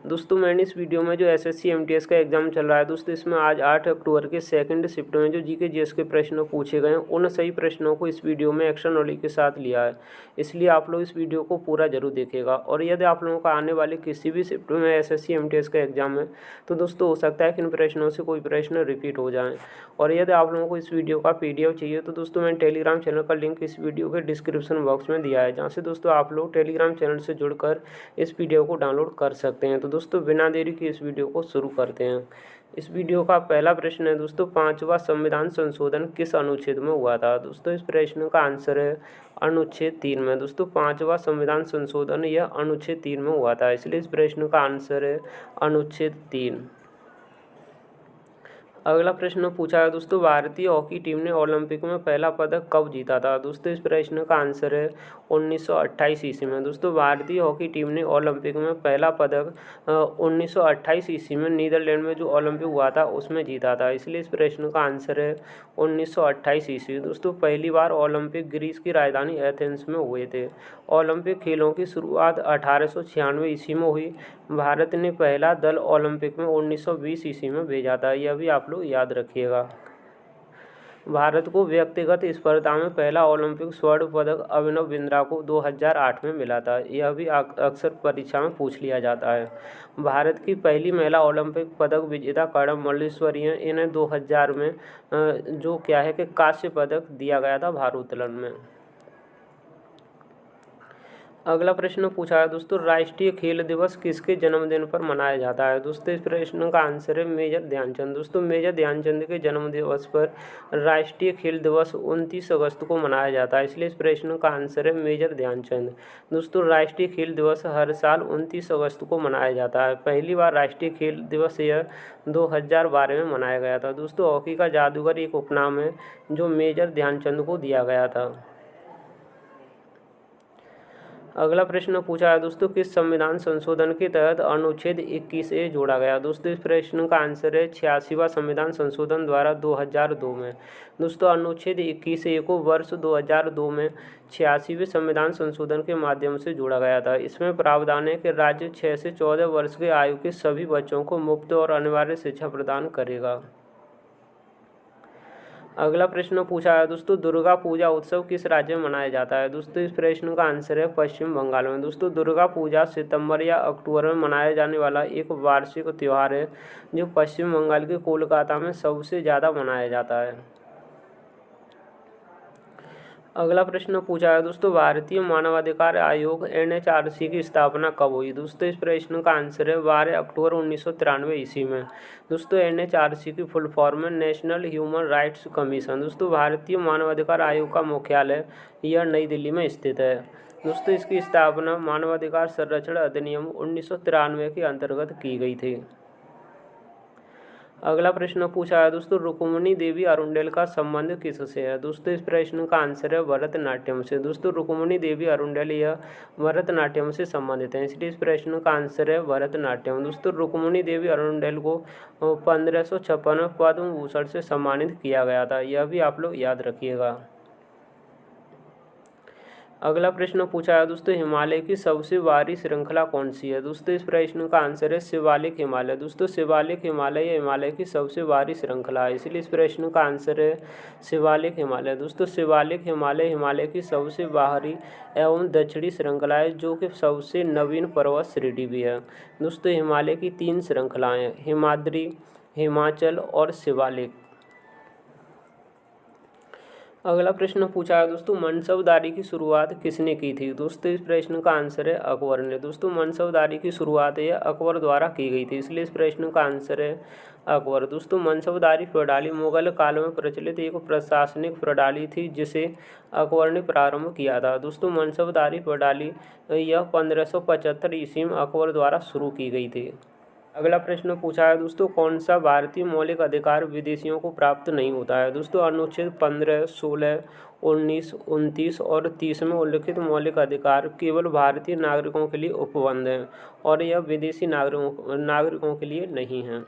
दोस्तों मैंने इस वीडियो में जो एसएससी एमटीएस का एग्ज़ाम चल रहा है दोस्तों, इसमें आज 8 अक्टूबर के सेकंड शिफ्ट में जो जीके जीएस के प्रश्न पूछे गए हैं, उन सही प्रश्नों को इस वीडियो में एक्शन नॉलेज के साथ लिया है। इसलिए आप लोग इस वीडियो को पूरा जरूर देखिएगा। और यदि आप लोगों का आने वाले किसी भी शिफ्ट में एसएससी एमटीएस का एग्ज़ाम है तो दोस्तों हो सकता है कि इन प्रश्नों से कोई प्रश्न रिपीट हो जाए। और यदि आप लोगों को इस वीडियो का पीडीएफ चाहिए तो दोस्तों मैंने टेलीग्राम चैनल का लिंक इस वीडियो के डिस्क्रिप्शन बॉक्स में दिया है, जहाँ से दोस्तों आप लोग टेलीग्राम चैनल से जुड़कर इस पीडीएफ को डाउनलोड कर सकते हैं। तो दोस्तों बिना देरी के इस वीडियो को शुरू करते हैं। इस वीडियो का पहला प्रश्न है दोस्तों, 5वां संविधान संशोधन किस अनुच्छेद में हुआ था? दोस्तों इस प्रश्न का आंसर है अनुच्छेद 3 में। दोस्तों 5वां संविधान संशोधन यह अनुच्छेद 3 में हुआ था, इसलिए इस प्रश्न का आंसर है अनुच्छेद 3। अगला प्रश्न पूछा है दोस्तों, भारतीय हॉकी टीम ने ओलंपिक में पहला पदक कब जीता था? दोस्तों इस प्रश्न का आंसर है 1928 ईस्वी में। दोस्तों भारतीय हॉकी टीम ने ओलंपिक में पहला पदक 1928 ईस्वी में नीदरलैंड में जो ओलंपिक हुआ था उसमें जीता था, इसलिए इस प्रश्न का आंसर है 1928 ईस्वी। दोस्तों पहली बार ओलंपिक ग्रीस की राजधानी एथेंस में हुए थे। ओलंपिक खेलों की शुरुआत 1896 ईस्वी में हुई। भारत ने पहला दल ओलंपिक में 1920 ईस्वी में भेजा था, यह भी आप लोग याद रखिएगा। भारत को व्यक्तिगत स्पर्धा में पहला ओलंपिक स्वर्ण पदक अभिनव बिंद्रा को 2008 में मिला था, यह भी अक्सर परीक्षा में पूछ लिया जाता है। भारत की पहली महिला ओलंपिक पदक विजेता कर्णम मल्लेश्वरी हैं। इन्हें 2000 में जो क्या है कि कांस्य पदक दिया गया था भारोत्तोलन में। अगला प्रश्न पूछा है दोस्तों, राष्ट्रीय खेल दिवस किसके जन्मदिन पर मनाया जाता है? दोस्तों इस प्रश्न का आंसर है मेजर ध्यानचंद। दोस्तों मेजर ध्यानचंद के जन्म दिवस पर राष्ट्रीय खेल दिवस 29 अगस्त को मनाया जाता है, इसलिए इस प्रश्न का आंसर है मेजर ध्यानचंद। दोस्तों राष्ट्रीय खेल दिवस हर साल 29 अगस्त को मनाया जाता है। पहली बार राष्ट्रीय खेल दिवस यह 2012 में मनाया गया था। दोस्तों हॉकी का जादूगर एक उपनाम है जो मेजर ध्यानचंद को दिया गया था। अगला प्रश्न पूछा है दोस्तों, किस संविधान संशोधन के तहत अनुच्छेद 21A जोड़ा गया? दोस्तों इस प्रश्न का आंसर है 86वां संविधान संशोधन द्वारा 2002 में। दोस्तों अनुच्छेद 21A को वर्ष 2002 में 86वें संविधान संशोधन के माध्यम से जोड़ा गया था। इसमें प्रावधान है कि राज्य 6 से 14 वर्ष के आयु के सभी बच्चों को मुफ्त और अनिवार्य शिक्षा प्रदान करेगा। अगला प्रश्न पूछा है दोस्तों, दुर्गा पूजा उत्सव किस राज्य में मनाया जाता है? दोस्तों इस प्रश्न का आंसर है पश्चिम बंगाल में। दोस्तों दुर्गा पूजा सितंबर या अक्टूबर में मनाया जाने वाला एक वार्षिक त्यौहार है जो पश्चिम बंगाल के कोलकाता में सबसे ज़्यादा मनाया जाता है। अगला प्रश्न पूछा है दोस्तों, भारतीय मानवाधिकार आयोग NHRC की स्थापना कब हुई? दोस्तों इस प्रश्न का आंसर है 12 अक्टूबर 1993 ईस्वी में। दोस्तों NHRC की फुल फॉर्म है नेशनल ह्यूमन राइट्स कमीशन। दोस्तों भारतीय मानवाधिकार आयोग का मुख्यालय यह नई दिल्ली में स्थित है। दोस्तों इसकी स्थापना मानवाधिकार संरक्षण अधिनियम 1993 के अंतर्गत की गई थी। अगला प्रश्न पूछा है दोस्तों, रुक्मिणी देवी अरुंडेल का संबंध किससे है? दोस्तों इस प्रश्न का आंसर है भरतनाट्यम से। दोस्तों रुक्मिणी देवी अरुंडेल यह भरतनाट्यम से संबंधित है, इसलिए इस प्रश्न का आंसर है भरतनाट्यम। दोस्तों रुक्मिणी देवी अरुंडेल को 1556 में पद्म भूषण से सम्मानित किया गया था, यह भी आप लोग याद रखिएगा। अगला प्रश्न पूछा है दोस्तों, हिमालय की सबसे बाहरी श्रृंखला कौन सी है? दोस्तों इस प्रश्न का आंसर है शिवालिक हिमालय। दोस्तों शिवालिक हिमालय हिमालय की सबसे बाहरी श्रृंखला है, इसलिए इस प्रश्न का आंसर है शिवालिक हिमालय। दोस्तों शिवालिक हिमालय हिमालय की सबसे बाहरी एवं दक्षिणी श्रृंखला है जो कि सबसे नवीन पर्वत श्रेणी भी है। दोस्तों हिमालय की 3 श्रृंखलाएँ हैं, हिमाद्री, हिमाचल और शिवालिक। अगला प्रश्न पूछा है दोस्तों, मनसबदारी की शुरुआत किसने की थी? दोस्तों इस प्रश्न का आंसर है अकबर ने। दोस्तों मनसबदारी की शुरुआत यह अकबर द्वारा की गई थी, इसलिए इस प्रश्न का आंसर है अकबर। दोस्तों मनसबदारी प्रणाली मुगल काल में प्रचलित एक प्रशासनिक प्रणाली थी जिसे अकबर ने प्रारंभ किया था। दोस्तों मनसबदारी प्रणाली यह 1575 ईस्वी में अकबर द्वारा शुरू की गई थी। अगला प्रश्न पूछा है दोस्तों, कौन सा भारतीय मौलिक अधिकार विदेशियों को प्राप्त नहीं होता है? दोस्तों अनुच्छेद 15, 16, 19, 29 और 30 में उल्लिखित मौलिक अधिकार केवल भारतीय नागरिकों के लिए उपबंध हैं और यह विदेशी नागरिकों के लिए नहीं हैं।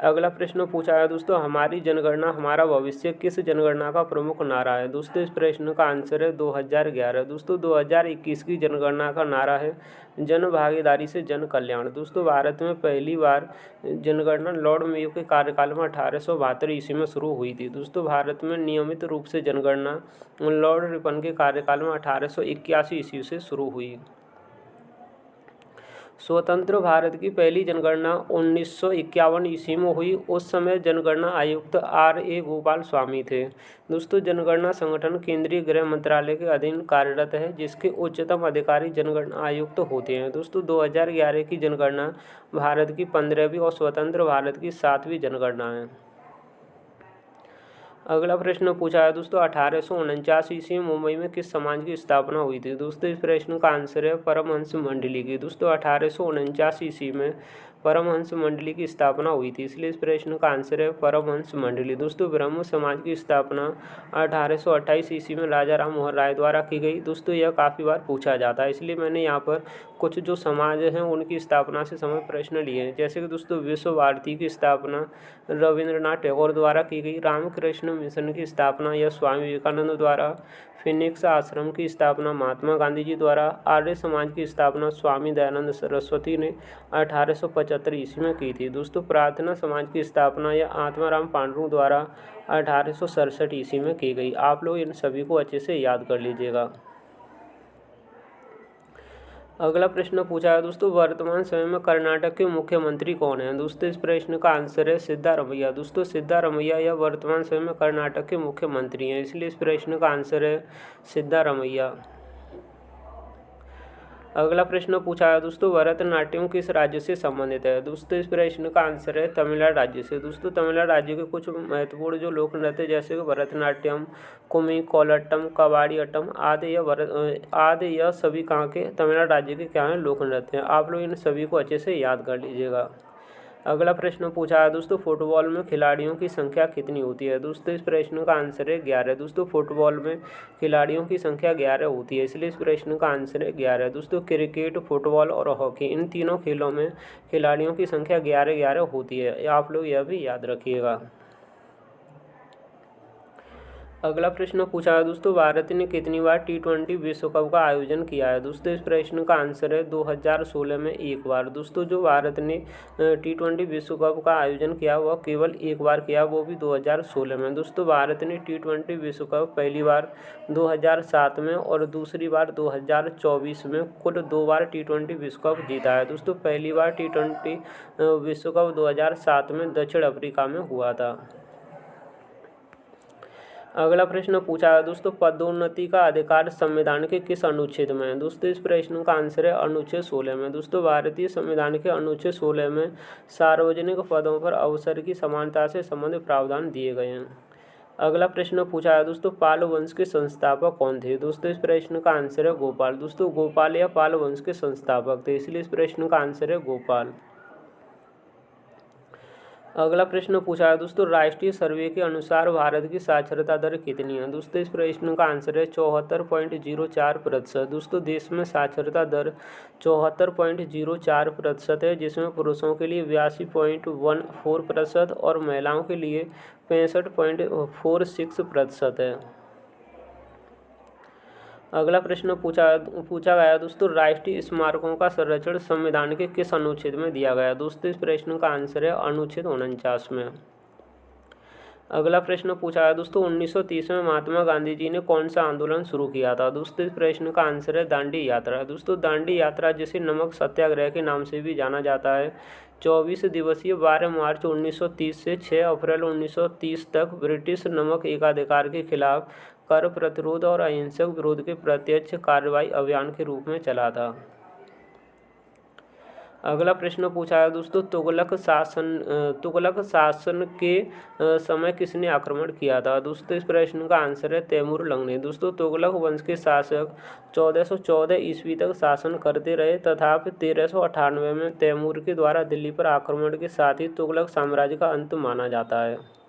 अगला प्रश्न पूछा है दोस्तों, हमारी जनगणना हमारा भविष्य किस जनगणना का प्रमुख नारा है? दोस्तों इस प्रश्न का आंसर है 2011। दोस्तों 2021 की जनगणना का नारा है जन भागीदारी से जन कल्याण। दोस्तों भारत में पहली बार जनगणना लॉर्ड मेयो के कार्यकाल में 1872 ईस्वी में शुरू हुई थी। दोस्तों भारत में नियमित रूप से जनगणना लॉर्ड रिपन के कार्यकाल में 1881 ईस्वी से शुरू हुई। स्वतंत्र भारत की पहली जनगणना 1951 ईस्वी में हुई। उस समय जनगणना आयुक्त R.A. गोपाल स्वामी थे। दोस्तों जनगणना संगठन केंद्रीय गृह मंत्रालय के अधीन कार्यरत है, जिसके उच्चतम अधिकारी जनगणना आयुक्त होते हैं। दोस्तों 2011 की जनगणना भारत की 15वीं और स्वतंत्र भारत की 7वीं जनगणना है। अगला प्रश्न पूछा है दोस्तों, 1849 ईस्वी में मुंबई में किस समाज की स्थापना हुई थी? दोस्तों इस प्रश्न का आंसर है परमहंस मंडली की। दोस्तों 1849 ईस्वी में परमहंस मंडली की स्थापना हुई थी, इसलिए इस प्रश्न का आंसर है परमहंस मंडली। दोस्तों ब्रह्म समाज की स्थापना 1828 ईस्वी में राजा राम मोहन राय द्वारा की गई। दोस्तों यह काफ़ी बार पूछा जाता है, इसलिए मैंने यहाँ पर कुछ जो समाज हैं उनकी स्थापना से संबंधित प्रश्न लिए हैं। जैसे कि दोस्तों विश्व भारती की स्थापना रविंद्रनाथ टैगोर द्वारा की गई। रामकृष्ण मिशन की स्थापना या स्वामी विवेकानंद द्वारा। फिनिक्स आश्रम की स्थापना महात्मा गांधी जी द्वारा। आर्य समाज की स्थापना स्वामी दयानंद सरस्वती ने 1875 ईस्वी में की थी। दोस्तों प्रार्थना समाज की स्थापना या आत्माराम पांडुरंग द्वारा 1867 ईस्वी में की गई। आप लोग इन सभी को अच्छे से याद कर लीजिएगा। अगला प्रश्न पूछा है दोस्तों, वर्तमान समय में कर्नाटक के मुख्यमंत्री कौन हैं? दोस्तों इस प्रश्न का आंसर है सिद्धारमैया। दोस्तों सिद्धारमैया यह वर्तमान समय में कर्नाटक के मुख्यमंत्री हैं, इसलिए इस प्रश्न का आंसर है सिद्धारमैया। अगला प्रश्न पूछा है दोस्तों, भरतनाट्यम किस राज्य से संबंधित है? दोस्तों इस प्रश्न का आंसर है तमिलनाडु राज्य से। दोस्तों तमिलनाडु राज्य के कुछ महत्वपूर्ण जो लोक नृत्य जैसे कि भरतनाट्यम, कुमी, कोलाट्टम, कबाड़ियाट्टम आदि यह सभी कहाँ के तमिलनाडु राज्य के क्या हैं लोक नृत्य हैं। आप लोग इन सभी को अच्छे से याद कर लीजिएगा। अगला प्रश्न पूछा है दोस्तों, फुटबॉल में खिलाड़ियों की संख्या कितनी होती है? दोस्तों इस प्रश्न का आंसर है 11। दोस्तों फुटबॉल में खिलाड़ियों की संख्या 11 होती है, इसलिए इस प्रश्न का आंसर है 11। दोस्तों क्रिकेट, फुटबॉल और हॉकी इन तीनों खेलों में खिलाड़ियों की संख्या 11 होती है, आप लोग यह भी याद रखिएगा। अगला प्रश्न पूछा है दोस्तों, भारत ने कितनी बार T20 विश्व कप का आयोजन किया है? दोस्तों इस प्रश्न का आंसर है 2016 में एक बार। दोस्तों जो भारत ने T20 विश्व कप का आयोजन किया वह केवल एक बार किया, वो भी 2016 में। दोस्तों भारत ने T20 विश्व कप पहली बार 2007 में और दूसरी बार 2024 में, कुल 2 बार T20 विश्व कप जीता है। दोस्तों पहली बार T20 विश्व कप 2007 में दक्षिण अफ्रीका में हुआ था। अगला प्रश्न पूछा है दोस्तों, पदोन्नति का अधिकार संविधान के किस अनुच्छेद में है? दोस्तों इस प्रश्न का आंसर है अनुच्छेद 16 में। दोस्तों भारतीय संविधान के अनुच्छेद 16 में सार्वजनिक पदों पर अवसर की समानता से संबंधित प्रावधान दिए गए हैं। अगला प्रश्न पूछा है दोस्तों, पाल वंश के संस्थापक कौन थे? दोस्तों इस प्रश्न का आंसर है गोपाल। दोस्तों गोपाल या पाल वंश के संस्थापक थे, इसलिए इस प्रश्न का आंसर है गोपाल। अगला प्रश्न पूछा है दोस्तों, राष्ट्रीय सर्वे के अनुसार भारत की साक्षरता दर कितनी है? दोस्तों इस प्रश्न का आंसर है 74.04%। दोस्तों देश में साक्षरता दर 74.04% है, जिसमें पुरुषों के लिए 82.14% और महिलाओं के लिए 65.46% है। अगला प्रश्न पूछा गया दोस्तों, राष्ट्रीय स्मारकों का संरक्षण संविधान के किस अनुच्छेद में दिया गया? दोस्तों इस प्रश्न का आंसर है अनुच्छेद 49 में। अगला प्रश्न पूछा है दोस्तों, 1930 में महात्मा गांधी जी ने कौन सा आंदोलन शुरू किया था? दोस्तों इस प्रश्न का आंसर है दांडी यात्रा। दोस्तों दांडी यात्रा जिसे नमक सत्याग्रह के नाम से भी जाना जाता है, 24 दिवसीय 12 मार्च 1930 से 6 अप्रैल 1930 तक ब्रिटिश नमक एकाधिकार के खिलाफ कर प्रतिरोध और अहिंसक विरोध के प्रत्यक्ष कार्रवाई अभियान के रूप में चला था। अगला प्रश्न पूछा है दोस्तों, तुगलक शासन के समय किसने आक्रमण किया था? दोस्तों इस प्रश्न का आंसर है तैमूर लंग ने। दोस्तों तुगलक वंश के शासक 1414 ईस्वी तक शासन करते रहे, तथापि 1398 में तैमूर के द्वारा दिल्ली पर आक्रमण के साथ ही तुगलक साम्राज्य का अंत माना जाता है।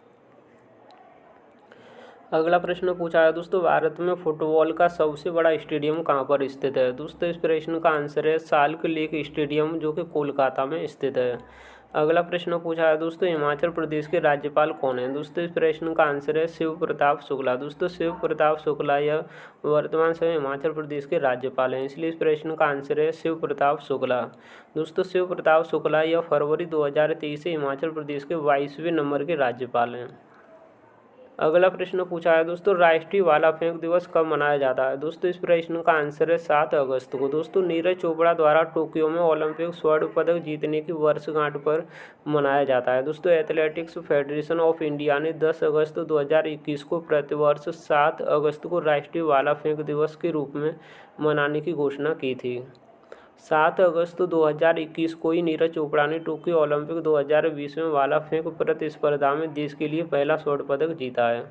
अगला प्रश्न पूछा है दोस्तों, भारत में फुटबॉल का सबसे बड़ा स्टेडियम कहाँ पर स्थित है? दोस्तों इस प्रश्न का आंसर है साल्ट लेक स्टेडियम, जो कि कोलकाता में स्थित है। अगला प्रश्न पूछा है दोस्तों, हिमाचल प्रदेश के राज्यपाल कौन हैं? दोस्तों इस प्रश्न का आंसर है शिव प्रताप शुक्ला। दोस्तों शिव प्रताप शुक्ला यह वर्तमान समय हिमाचल प्रदेश के राज्यपाल हैं, इसलिए इस प्रश्न का आंसर है शिव प्रताप शुक्ला। दोस्तों शिव प्रताप शुक्ला यह फरवरी 2023 से हिमाचल प्रदेश के 22वें नंबर के राज्यपाल हैं। अगला प्रश्न पूछा है दोस्तों, राष्ट्रीय भाला फेंक दिवस कब मनाया जाता है? दोस्तों इस प्रश्न का आंसर है 7 अगस्त को। दोस्तों नीरज चोपड़ा द्वारा टोक्यो में ओलंपिक स्वर्ण पदक जीतने की वर्षगांठ पर मनाया जाता है। दोस्तों एथलेटिक्स फेडरेशन ऑफ इंडिया ने 10 अगस्त 2021 को प्रतिवर्ष 7 अगस्त को राष्ट्रीय भाला फेंक दिवस के रूप में मनाने की घोषणा की थी। 7 अगस्त 2021 को ही नीरज चोपड़ा ने टोक्यो ओलंपिक 2020 में भाला फेंक प्रतिस्पर्धा में देश के लिए पहला स्वर्ण पदक जीता है।